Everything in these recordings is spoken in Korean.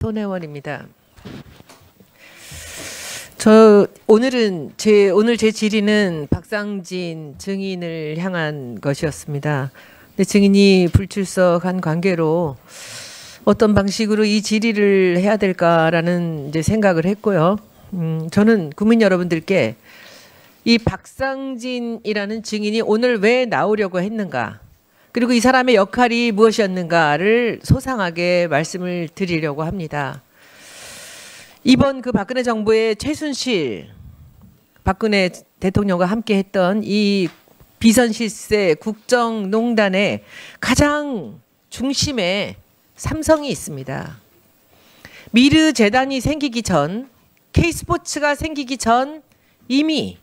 손혜원입니다. 오늘 제 질의는 박상진 증인을 향한 것이었습니다. 근데 증인이 불출석한 관계로 어떤 방식으로 이 질의를 해야 될까라는 이제 생각을 했고요. 저는 국민 여러분들께 이 박상진이라는 증인이 오늘 왜 나오려고 했는가, 그리고 이 사람의 역할이 무엇이었는가를 소상하게 말씀을 드리려고 합니다. 이번 그 박근혜 정부의 최순실, 박근혜 대통령과 함께 했던 이 비선실세 국정농단의 가장 중심에 삼성이 있습니다. 미르재단이 생기기 전, K스포츠가 생기기 전 이미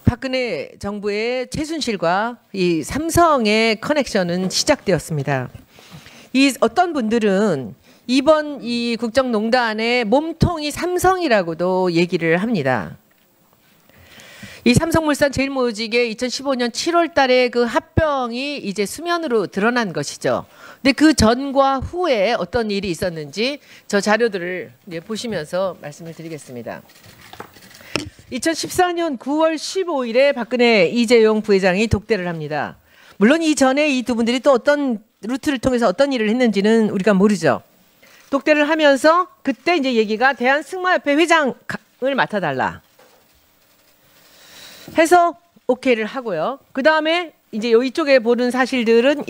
박근혜 정부의 최순실과 이 삼성의 커넥션은 시작되었습니다. 이 어떤 분들은 이번 이 국정농단의 몸통이 삼성이라고도 얘기를 합니다. 이 삼성물산 제일모직의 2015년 7월 달에 그 합병이 이제 수면으로 드러난 것이죠. 근데 그 전과 후에 어떤 일이 있었는지 저 자료들을 보시면서 말씀을 드리겠습니다. 2014년 9월 15일에 박근혜 이재용 부회장이 독대를 합니다. 물론 이전에 이 두 분들이 또 어떤 루트를 통해서 어떤 일을 했는지는 우리가 모르죠. 독대를 하면서 그때 이제 얘기가 대한승마협회 회장을 맡아달라 해서 오케이를 하고요. 그 다음에 이제 이쪽에 보는 사실들은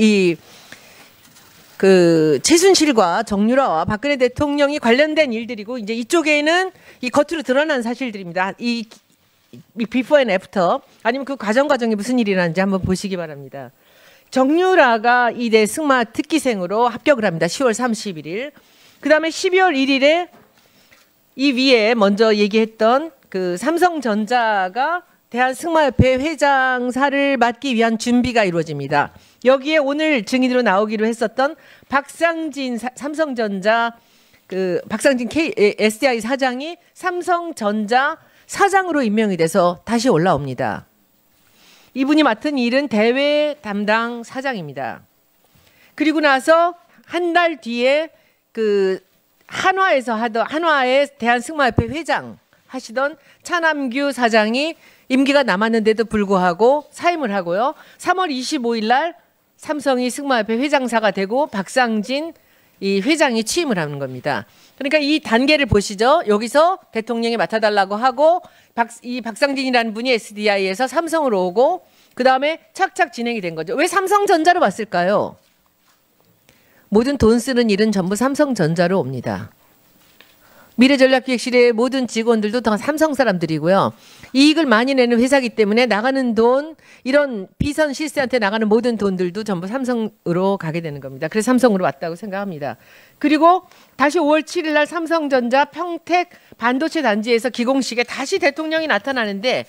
그 최순실과 정유라와 박근혜 대통령이 관련된 일들이고, 이제 이쪽에는 이 겉으로 드러난 사실들입니다. 이 비포 앤 애프터, 아니면 그 과정이 무슨 일이 일어났는지 한번 보시기 바랍니다. 정유라가 이대 승마 특기생으로 합격을 합니다. 10월 31일. 그 다음에 12월 1일에 이 위에 먼저 얘기했던 그 삼성전자가 대한승마협회 회장사를 맡기 위한 준비가 이루어집니다. 여기에 오늘 증인으로 나오기로 했었던 박상진 삼성전자 박상진 SDI 사장이 삼성전자 사장으로 임명이 돼서 다시 올라옵니다. 이분이 맡은 일은 대외 담당 사장입니다. 그리고 나서 한 달 뒤에 그 한화의 대한승마협회 회장 하시던 차남규 사장이 임기가 남았는데도 불구하고 사임을 하고요. 3월 25일 날 삼성이 승마협회 회장사가 되고 박상진 이 회장이 취임을 하는 겁니다. 그러니까 이 단계를 보시죠. 여기서 대통령이 맡아달라고 하고 이 박상진이라는 분이 SDI에서 삼성으로 오고, 그 다음에 착착 진행이 된 거죠. 왜 삼성전자로 왔을까요? 모든 돈 쓰는 일은 전부 삼성전자로 옵니다. 미래전략기획실의 모든 직원들도 다 삼성 사람들이고요. 이익을 많이 내는 회사이기 때문에 나가는 돈, 이런 비선 실세한테 나가는 모든 돈들도 전부 삼성으로 가게 되는 겁니다. 그래서 삼성으로 왔다고 생각합니다. 그리고 다시 5월 7일 날 삼성전자 평택 반도체 단지에서 기공식에 다시 대통령이 나타나는데,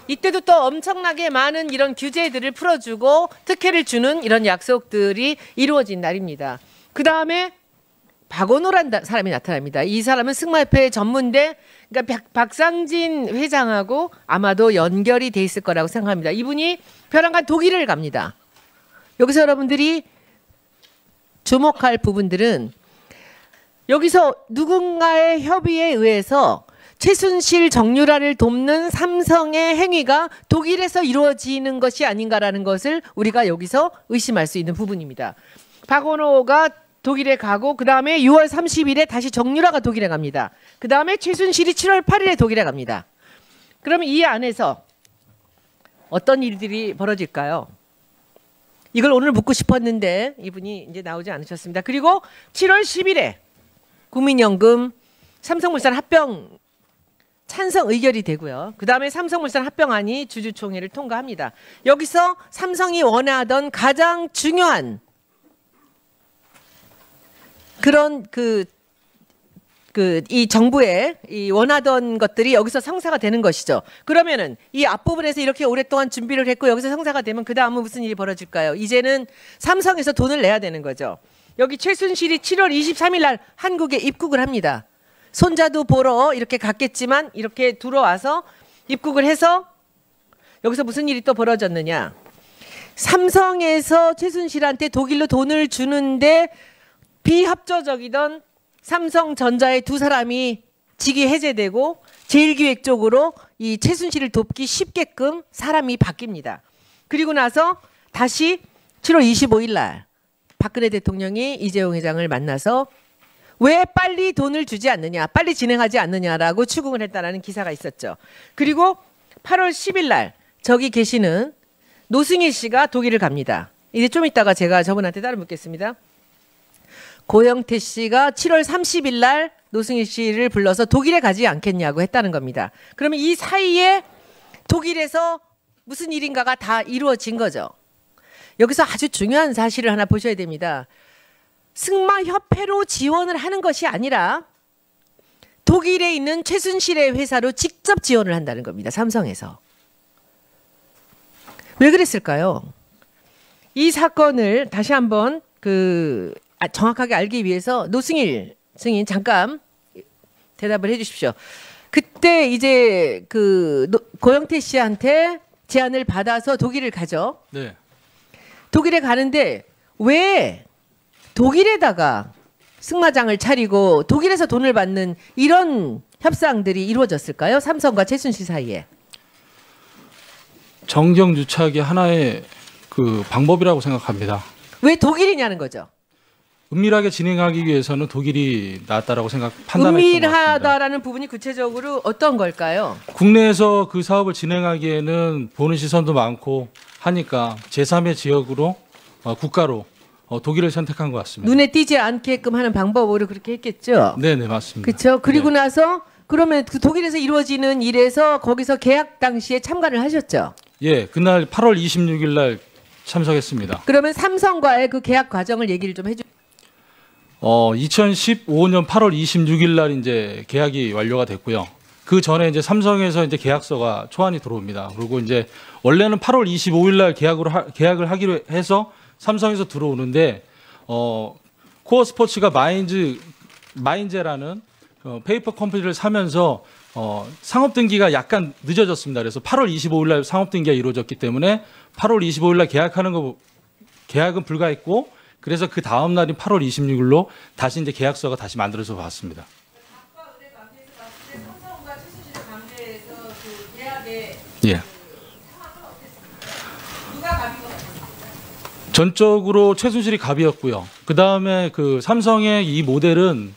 이때도 또 엄청나게 많은 이런 규제들을 풀어주고 특혜를 주는 이런 약속들이 이루어진 날입니다. 그 다음에 박원호라는 사람이 나타납니다. 이 사람은 승마협회 전문대, 그러니까 박상진 회장하고 아마도 연결이 돼 있을 거라고 생각합니다. 이분이 벼랑간 독일을 갑니다. 여기서 여러분들이 주목할 부분들은, 여기서 누군가의 협의에 의해서 최순실 정유라를 돕는 삼성의 행위가 독일에서 이루어지는 것이 아닌가라는 것을 우리가 여기서 의심할 수 있는 부분입니다. 박원호가 독일에 가고, 그 다음에 6월 30일에 다시 정유라가 독일에 갑니다. 그 다음에 최순실이 7월 8일에 독일에 갑니다. 그러면 이 안에서 어떤 일들이 벌어질까요? 이걸 오늘 묻고 싶었는데 이분이 이제 나오지 않으셨습니다. 그리고 7월 10일에 국민연금 삼성물산 합병 찬성 의결이 되고요. 그 다음에 삼성물산 합병안이 주주총회를 통과합니다. 여기서 삼성이 원하던 가장 중요한 그런 이 정부의 이 원하던 것들이 여기서 성사가 되는 것이죠. 그러면은 이 앞부분에서 이렇게 오랫동안 준비를 했고 여기서 성사가 되면 그 다음은 무슨 일이 벌어질까요? 이제는 삼성에서 돈을 내야 되는 거죠. 여기 최순실이 7월 23일 날 한국에 입국을 합니다. 손자도 보러 이렇게 갔겠지만 이렇게 들어와서 입국을 해서 여기서 무슨 일이 또 벌어졌느냐. 삼성에서 최순실한테 독일로 돈을 주는데 비합조적이던 삼성전자의 두 사람이 직위 해제되고 제1기획 쪽으로 이 최순실을 돕기 쉽게끔 사람이 바뀝니다. 그리고 나서 다시 7월 25일 날 박근혜 대통령이 이재용 회장을 만나서 왜 빨리 돈을 주지 않느냐, 빨리 진행하지 않느냐라고 추궁을 했다라는 기사가 있었죠. 그리고 8월 10일 날 저기 계시는 노승일 씨가 독일을 갑니다. 이제 좀 이따가 제가 저분한테 따로 묻겠습니다. 고영태 씨가 7월 30일 날 노승일 씨를 불러서 독일에 가지 않겠냐고 했다는 겁니다. 그러면 이 사이에 독일에서 무슨 일인가가 다 이루어진 거죠. 여기서 아주 중요한 사실을 하나 보셔야 됩니다. 승마협회로 지원을 하는 것이 아니라 독일에 있는 최순실의 회사로 직접 지원을 한다는 겁니다. 삼성에서. 왜 그랬을까요? 이 사건을 다시 한번 정확하게 알기 위해서 노승일 증인 잠깐 대답을 해 주십시오. 그때 이제 고영태 씨한테 제안을 받아서 독일을 가죠. 네. 독일에 가는데 왜 독일에다가 승마장을 차리고 독일에서 돈을 받는 이런 협상들이 이루어졌을까요? 삼성과 최순실 사이에. 정경유착이 하나의 방법이라고 생각합니다. 왜 독일이냐는 거죠. 은밀하게 진행하기 위해서는 독일이 낫다라고 판단했던 것 같습니다. 은밀하다라는 부분이 구체적으로 어떤 걸까요? 국내에서 그 사업을 진행하기에는 보는 시선도 많고 하니까 제3의 지역으로 국가로 독일을 선택한 것 같습니다. 눈에 띄지 않게끔 하는 방법으로 그렇게 했겠죠. 네, 맞습니다. 그렇죠. 그리고 네. 나서 그러면 독일에서 이루어지는 일에서 거기서 계약 당시에 참가를 하셨죠. 예, 그날 8월 26일 날 참석했습니다. 그러면 삼성과의 그 계약 과정을 얘기를 좀 해주. 2015년 8월 26일 날 이제 계약이 완료가 됐고요. 그 전에 이제 삼성에서 이제 계약서가 초안이 들어옵니다. 그리고 이제 원래는 8월 25일 날 계약을 하기로 해서 삼성에서 들어오는데 코어 스포츠가 마인제라는 페이퍼 컴퍼니를 사면서 상업 등기가 약간 늦어졌습니다. 그래서 8월 25일 날 상업 등기가 이루어졌기 때문에 8월 25일 날 계약은 불가했고 그래서 그 다음 날인 8월 26일로 다시 이제 계약서가 다시 만들어서 왔습니다. 예. 전적으로 최순실이 갑이었고요. 그 다음에 삼성의 이 모델은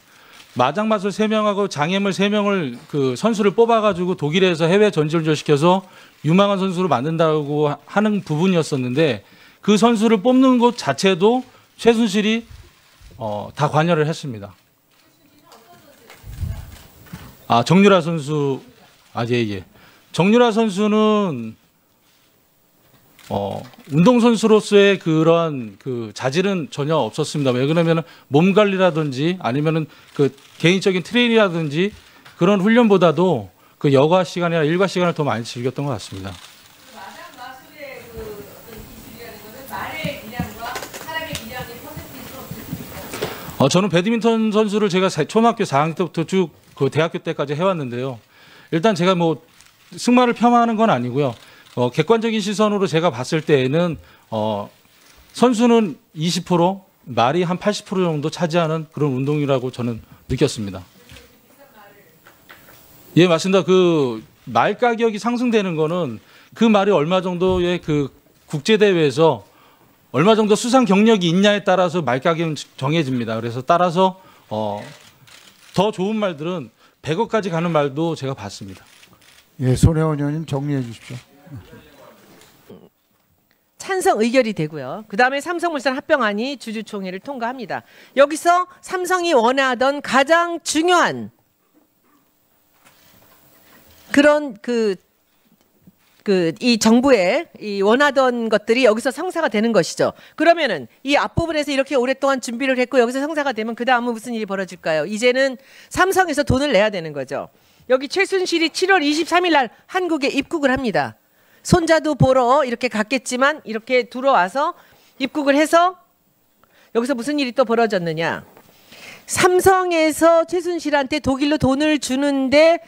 마장마술 3명하고 장애물 3명을 선수를 뽑아가지고 독일에서 해외 전지를 시켜서 유망한 선수로 만든다고 하는 부분이었었는데 그 선수를 뽑는 것 자체도 최순실이 다 관여를 했습니다. 정유라 선수, 예. 정유라 선수는 운동선수로서의 그런 자질은 전혀 없었습니다. 왜 그러면 몸 관리라든지 아니면은 개인적인 트레이닝이라든지 그런 훈련보다도 여가 시간이나 일과 시간을 더 많이 즐겼던 것 같습니다. 마술의 어떤 기술이라는 것은 말의 기량과 사람의 기량의 퍼센티지로 저는 배드민턴 선수를 제가 초등학교 4학년 때부터 쭉 대학교 때까지 해왔는데요. 일단 제가 승마를 폄하하는 건 아니고요. 객관적인 시선으로 제가 봤을 때에는 선수는 20%, 말이 한 80% 정도 차지하는 그런 운동이라고 저는 느꼈습니다. 예, 맞습니다. 말 가격이 상승되는 거는 그 말이 얼마 정도의 국제 대회에서 얼마 정도 수상 경력이 있냐에 따라서 말 가격은 정해집니다. 그래서 따라서 더 좋은 말들은 100억까지 가는 말도 제가 봤습니다. 예, 손혜원 의원님 정리해 주십시오. 찬성 의결이 되고요. 그다음에 삼성물산 합병안이 주주총회를 통과합니다. 여기서 삼성이 원하던 가장 중요한 그런 이 정부의 이 원하던 것들이 여기서 성사가 되는 것이죠. 그러면은 이 앞부분에서 이렇게 오랫동안 준비를 했고 여기서 성사가 되면 그 다음은 무슨 일이 벌어질까요? 이제는 삼성에서 돈을 내야 되는 거죠. 여기 최순실이 7월 23일 날 한국에 입국을 합니다. 손자도 보러 이렇게 갔겠지만 이렇게 들어와서 입국을 해서 여기서 무슨 일이 또 벌어졌느냐. 삼성에서 최순실한테 독일로 돈을 주는데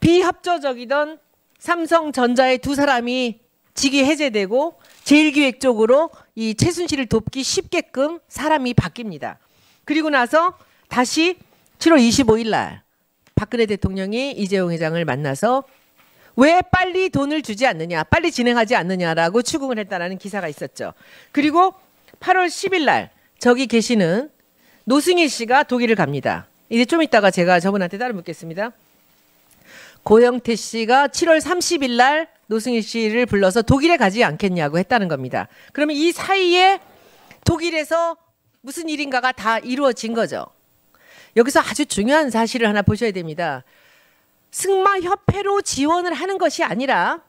비합조적이던 삼성전자의 두 사람이 직위 해제되고 제1기획 쪽으로 이 최순실을 돕기 쉽게끔 사람이 바뀝니다. 그리고 나서 다시 7월 25일 날 박근혜 대통령이 이재용 회장을 만나서 왜 빨리 돈을 주지 않느냐, 빨리 진행하지 않느냐라고 추궁을 했다라는 기사가 있었죠. 그리고 8월 10일 날 저기 계시는 노승일 씨가 독일을 갑니다. 이제 좀 이따가 제가 저분한테 따로 묻겠습니다. 고영태 씨가 7월 30일 날 노승일 씨를 불러서 독일에 가지 않겠냐고 했다는 겁니다. 그러면 이 사이에 독일에서 무슨 일인가가 다 이루어진 거죠. 여기서 아주 중요한 사실을 하나 보셔야 됩니다. 승마협회로 지원을 하는 것이 아니라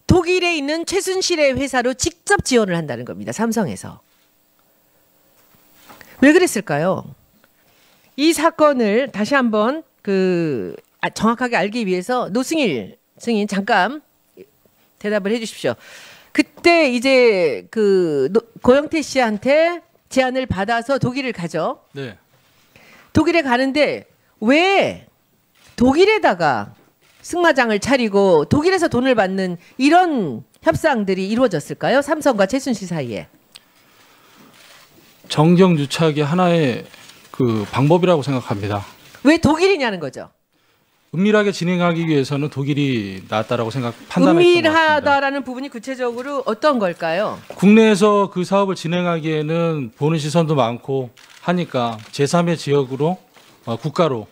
독일에 있는 최순실의 회사로 직접 지원을 한다는 겁니다. 삼성에서. 왜 그랬을까요? 이 사건을 다시 한번 정확하게 알기 위해서 노승일 증인 잠깐 대답을 해 주십시오. 그때 이제 고영태 씨한테 제안을 받아서 독일을 가죠. 네. 독일에 가는데 왜 독일에다가 승마장을 차리고 독일에서 돈을 받는 이런 협상들이 이루어졌을까요? 삼성과 최순실 사이에. 정경유착의 하나의 방법이라고 생각합니다. 왜 독일이냐는 거죠. 은밀하게 진행하기 위해서는 독일이 낫다라고 판단했던 것 같습니다. 은밀하다라는 부분이 구체적으로 어떤 걸까요? 국내에서 그 사업을 진행하기에는 보는 시선도 많고 하니까 제3의 지역으로 국가로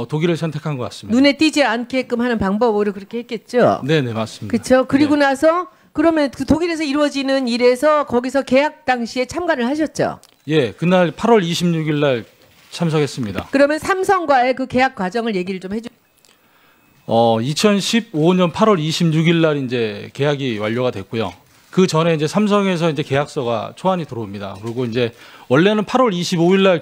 독일을 선택한 것 같습니다. 눈에 띄지 않게끔 하는 방법으로 그렇게 했겠죠. 네네 맞습니다. 그렇죠. 그리고 네. 나서 그러면 독일에서 이루어지는 일에서 거기서 계약 당시에 참가를 하셨죠. 예, 그날 8월 26일 날 참석했습니다. 그러면 삼성과의 그 계약 과정을 얘기를 좀 해주. 2015년 8월 26일 날 이제 계약이 완료가 됐고요. 그 전에 이제 삼성에서 이제 계약서가 초안이 들어옵니다. 그리고 이제 원래는 8월 25일 날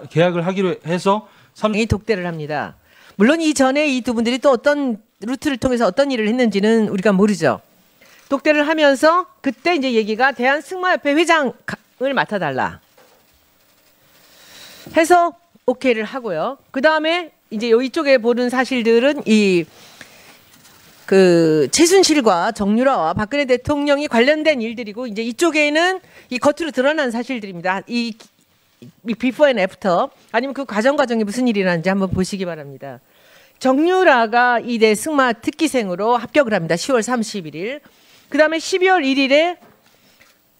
계약을 하기로 해서 이 독대를 합니다. 물론 이전에 이 두 분들이 또 어떤 루트를 통해서 어떤 일을 했는지는 우리가 모르죠. 독대를 하면서 그때 이제 얘기가 대한승마협회 회장을 맡아달라 해서 오케이를 하고요. 그 다음에 이제 이쪽에 보는 사실들은 최순실과 정유라와 박근혜 대통령이 관련된 일들이고 이제 이쪽에는 이 겉으로 드러난 사실들입니다. 이 비포 앤 애프터 아니면 그 과정이 무슨 일이 일어났는지 한번 보시기 바랍니다. 정유라가 이대 승마 특기생으로 합격을 합니다. 10월 31일. 그 다음에 12월 1일에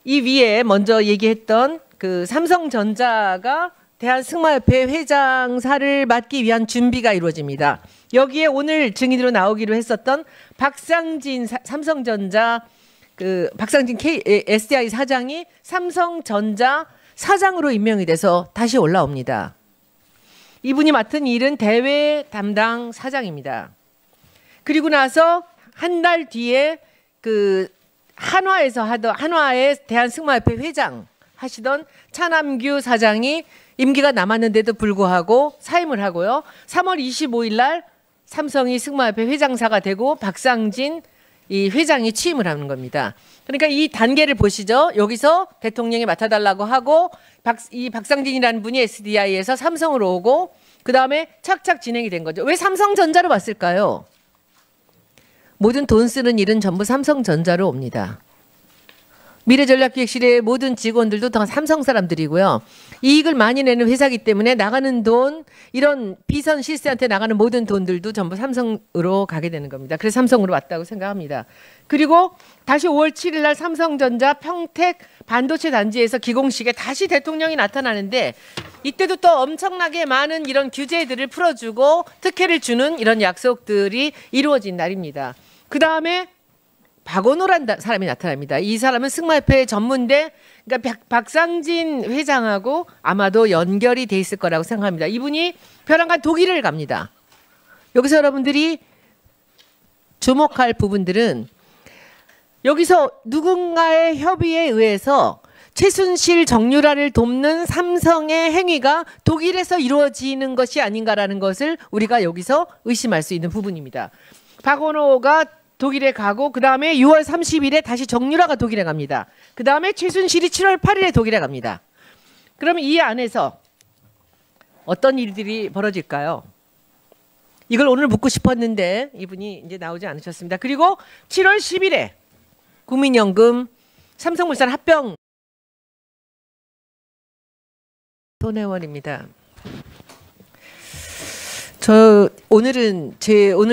이 위에 먼저 얘기했던 삼성전자가 대한승마협회 회장사를 맡기 위한 준비가 이루어집니다. 여기에 오늘 증인으로 나오기로 했었던 박상진 삼성전자 박상진 SDI 사장이 삼성전자 사장으로 임명이 돼서 다시 올라옵니다. 이분이 맡은 일은 대외 담당 사장입니다. 그리고 나서 한 달 뒤에 한화의 대한승마협회 회장 하시던 차남규 사장이 임기가 남았는데도 불구하고 사임을 하고요. 3월 25일 날 삼성이 승마협회 회장사가 되고 박상진 이 회장이 취임을 하는 겁니다. 그러니까 이 단계를 보시죠. 여기서 대통령이 맡아달라고 하고 이 박상진이라는 분이 SDI에서 삼성으로 오고 그 다음에 착착 진행이 된 거죠. 왜 삼성전자로 왔을까요? 모든 돈 쓰는 일은 전부 삼성전자로 옵니다. 미래전략기획실의 모든 직원들도 다 삼성 사람들이고요. 이익을 많이 내는 회사이기 때문에 나가는 돈, 이런 비선 실세한테 나가는 모든 돈들도 전부 삼성으로 가게 되는 겁니다. 그래서 삼성으로 왔다고 생각합니다. 그리고 다시 5월 7일 날 삼성전자 평택 반도체 단지에서 기공식에 다시 대통령이 나타나는데 이때도 또 엄청나게 많은 이런 규제들을 풀어주고 특혜를 주는 이런 약속들이 이루어진 날입니다. 그 다음에 박원호란 사람이 나타납니다. 이 사람은 승마협회 전문대, 그러니까 박상진 회장하고 아마도 연결이 돼 있을 거라고 생각합니다. 이분이 벼랑간 독일을 갑니다. 여기서 여러분들이 주목할 부분들은 여기서 누군가의 협의에 의해서 최순실 정유라를 돕는 삼성의 행위가 독일에서 이루어지는 것이 아닌가라는 것을 우리가 여기서 의심할 수 있는 부분입니다. 박원호가 독일에 가고 그 다음에 6월 30일에 다시 정유라가 독일에 갑니다. 그 다음에 최순실이 7월 8일에 독일에 갑니다. 그러면 이 안에서 어떤 일들이 벌어질까요? 이걸 오늘 묻고 싶었는데 이분이 이제 나오지 않으셨습니다. 그리고 7월 10일에 국민연금 삼성물산 합병 손해원입니다. 오늘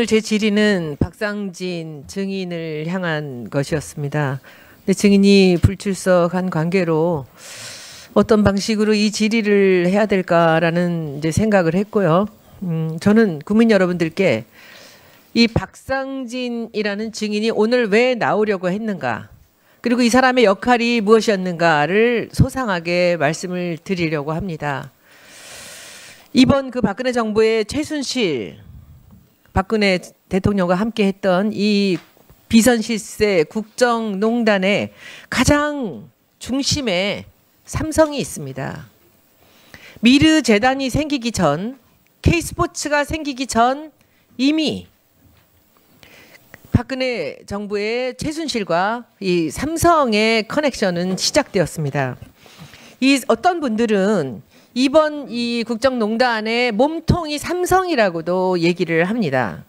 제 질의는 박상진 증인을 향한 것이었습니다. 근데 증인이 불출석한 관계로 어떤 방식으로 이 질의를 해야 될까라는 이제 생각을 했고요. 저는 국민 여러분들께 이 박상진이라는 증인이 오늘 왜 나오려고 했는가, 그리고 이 사람의 역할이 무엇이었는가를 소상하게 말씀을 드리려고 합니다. 이번 그 박근혜 정부의 최순실, 박근혜 대통령과 함께 했던 이 비선실세 국정농단의 가장 중심에 삼성이 있습니다. 미르 재단이 생기기 전, K스포츠가 생기기 전 이미 박근혜 정부의 최순실과 이 삼성의 커넥션은 시작되었습니다. 이 어떤 분들은 이번 이 국정농단의 몸통이 삼성이라고도 얘기를 합니다.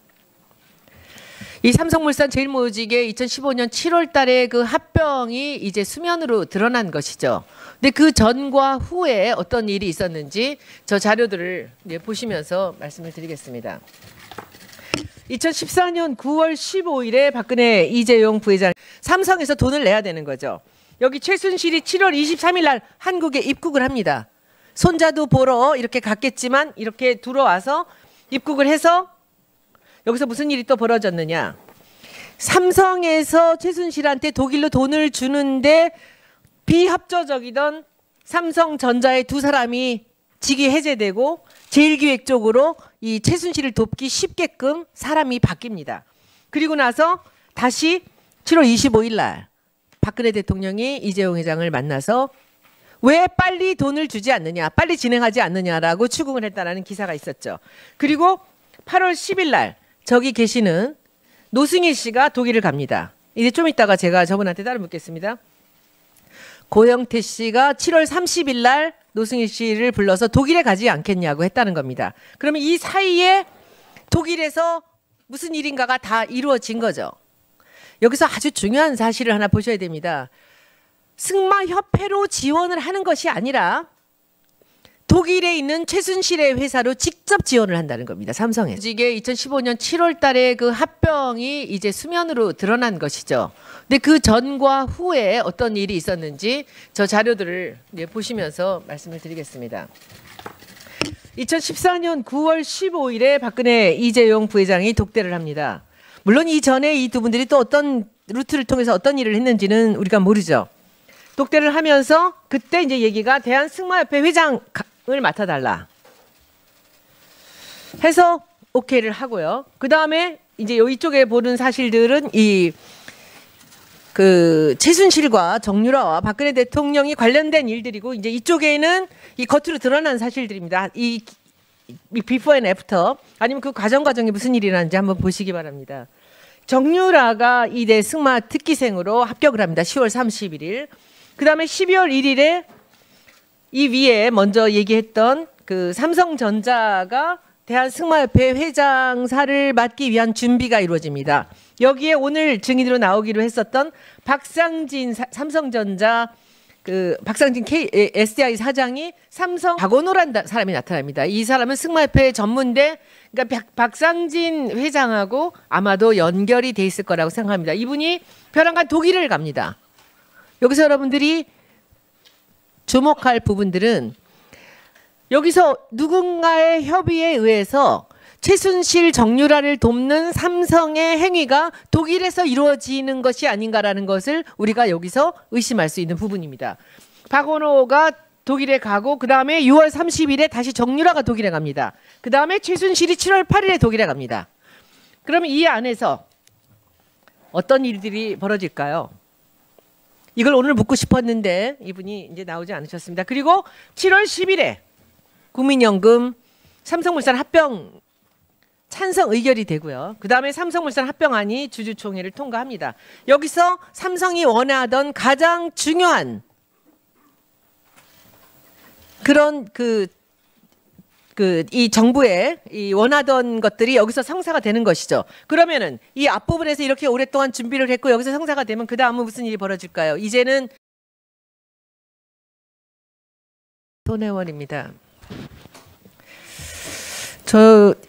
이 삼성물산 제일모직의 2015년 7월 달에 그 합병이 이제 수면으로 드러난 것이죠. 근데 그 전과 후에 어떤 일이 있었는지 저 자료들을 보시면서 말씀을 드리겠습니다. 2014년 9월 15일에 박근혜 이재용 부회장 삼성에서 돈을 내야 되는 거죠. 여기 최순실이 7월 23일 날 한국에 입국을 합니다. 손자도 보러 이렇게 갔겠지만 이렇게 들어와서 입국을 해서 여기서 무슨 일이 또 벌어졌느냐. 삼성에서 최순실한테 독일로 돈을 주는데 비합조적이던 삼성전자의 두 사람이 직위 해제되고 제일기획 쪽으로 이 최순실을 돕기 쉽게끔 사람이 바뀝니다. 그리고 나서 다시 7월 25일 날 박근혜 대통령이 이재용 회장을 만나서 왜 빨리 돈을 주지 않느냐, 빨리 진행하지 않느냐라고 추궁을 했다라는 기사가 있었죠. 그리고 8월 10일 날 저기 계시는 노승일 씨가 독일을 갑니다. 이제 좀 이따가 제가 저분한테 따로 묻겠습니다. 고영태 씨가 7월 30일 날 노승일 씨를 불러서 독일에 가지 않겠냐고 했다는 겁니다. 그러면 이 사이에 독일에서 무슨 일인가가 다 이루어진 거죠. 여기서 아주 중요한 사실을 하나 보셔야 됩니다. 승마협회로 지원을 하는 것이 아니라 독일에 있는 최순실의 회사로 직접 지원을 한다는 겁니다. 삼성에. 이게 2015년 7월 달에 그 합병이 이제 수면으로 드러난 것이죠. 근데 그 전과 후에 어떤 일이 있었는지 저 자료들을 보시면서 말씀을 드리겠습니다. 2014년 9월 15일에 박근혜 이재용 부회장이 독대를 합니다. 물론 이전에 이 두 분들이 또 어떤 루트를 통해서 어떤 일을 했는지는 우리가 모르죠. 독대를 하면서 그때 이제 얘기가 대한승마협회 회장을 맡아달라 해서 오케이를 하고요. 그 다음에 이제 이쪽에 보는 사실들은 이 그 최순실과 정유라와 박근혜 대통령이 관련된 일들이고, 이제 이쪽에는 이 겉으로 드러난 사실들입니다. 이 비포 앤 애프터, 아니면 그 과정이 무슨 일이 일어났는지 한번 보시기 바랍니다. 정유라가 이대 승마 특기생으로 합격을 합니다. 10월 31일. 그 다음에 12월 1일에 이 위에 먼저 얘기했던 그 삼성전자가 대한승마협회 회장사를 맡기 위한 준비가 이루어집니다. 여기에 오늘 증인으로 나오기로 했었던 박상진 삼성전자 박상진 SDI 사장이 삼성 박원호라는 사람이 나타납니다. 이 사람은 승마협회 전문대, 그러니까 박상진 회장하고 아마도 연결이 돼 있을 거라고 생각합니다. 이분이 벼랑간 독일을 갑니다. 여기서 여러분들이 주목할 부분들은 여기서 누군가의 협의에 의해서 최순실 정유라를 돕는 삼성의 행위가 독일에서 이루어지는 것이 아닌가라는 것을 우리가 여기서 의심할 수 있는 부분입니다. 박원호가 독일에 가고, 그 다음에 6월 30일에 다시 정유라가 독일에 갑니다. 그 다음에 최순실이 7월 8일에 독일에 갑니다. 그러면 이 안에서 어떤 일들이 벌어질까요? 이걸 오늘 묻고 싶었는데 이분이 이제 나오지 않으셨습니다. 그리고 7월 10일에 국민연금 삼성물산 합병 찬성 의결이 되고요. 그 다음에 삼성물산 합병안이 주주총회를 통과합니다. 여기서 삼성이 원하던 가장 중요한 그런 이 정부의 이 원하던 것들이 여기서 성사가 되는 것이죠. 그러면은 이 앞부분에서 이렇게 오랫동안 준비를 했고 여기서 성사가 되면 그 다음은 무슨 일이 벌어질까요? 이제는 손혜원입니다.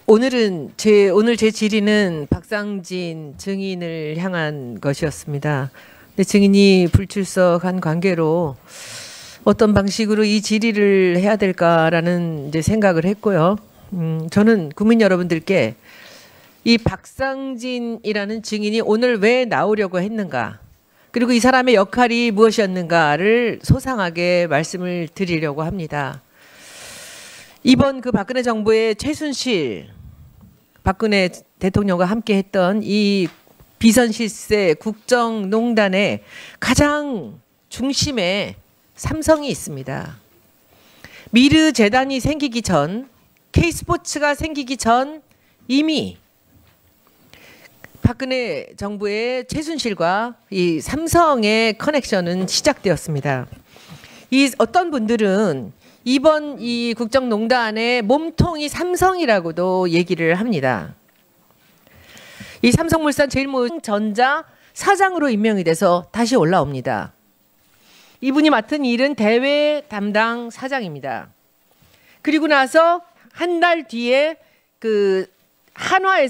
오늘 제 질의는 박상진 증인을 향한 것이었습니다. 근데 증인이 불출석한 관계로 어떤 방식으로 이 질의를 해야 될까라는 이제 생각을 했고요. 저는 국민 여러분들께 이 박상진이라는 증인이 오늘 왜 나오려고 했는가, 그리고 이 사람의 역할이 무엇이었는가를 소상하게 말씀을 드리려고 합니다. 이번 그 박근혜 정부의 최순실 박근혜 대통령과 함께 했던 이 비선실세 국정농단의 가장 중심에 삼성이 있습니다. 미르 재단이 생기기 전, K스포츠가 생기기 전 이미 박근혜 정부의 최순실과 이 삼성의 커넥션은 시작되었습니다. 이 어떤 분들은 이번 이 국정농단의 몸통이 삼성이라고도 얘기를 합니다. 이 삼성물산 제일모전자 사장으로 임명이 돼서 다시 올라옵니다. 이분이 맡은 일은 대외 담당 사장입니다. 그리고 나서 한 달 뒤에 그 한화의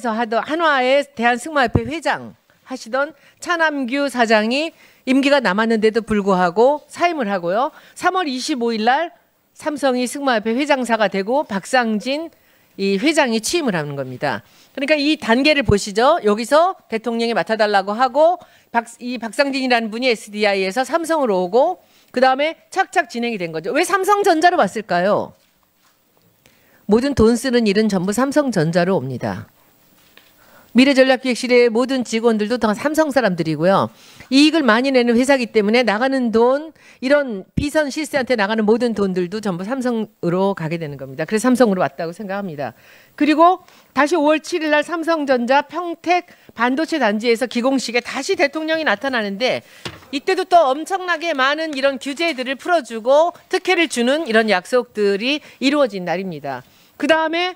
대한승마협회 회장 하시던 차남규 사장이 임기가 남았는데도 불구하고 사임을 하고요. 3월 25일 날 삼성이 승마협회 회장사가 되고 박상진 이 회장이 취임을 하는 겁니다. 그러니까 이 단계를 보시죠. 여기서 대통령이 맡아달라고 하고 이 박상진이라는 분이 SDI에서 삼성으로 오고 그 다음에 착착 진행이 된 거죠. 왜 삼성전자로 왔을까요? 모든 돈 쓰는 일은 전부 삼성전자로 옵니다. 미래전략기획실의 모든 직원들도 다 삼성 사람들이고요. 이익을 많이 내는 회사이기 때문에 나가는 돈, 이런 비선 실세한테 나가는 모든 돈들도 전부 삼성으로 가게 되는 겁니다. 그래서 삼성으로 왔다고 생각합니다. 그리고 다시 5월 7일 날 삼성전자 평택 반도체 단지에서 기공식에 다시 대통령이 나타나는데 이때도 또 엄청나게 많은 이런 규제들을 풀어주고 특혜를 주는 이런 약속들이 이루어진 날입니다. 그 다음에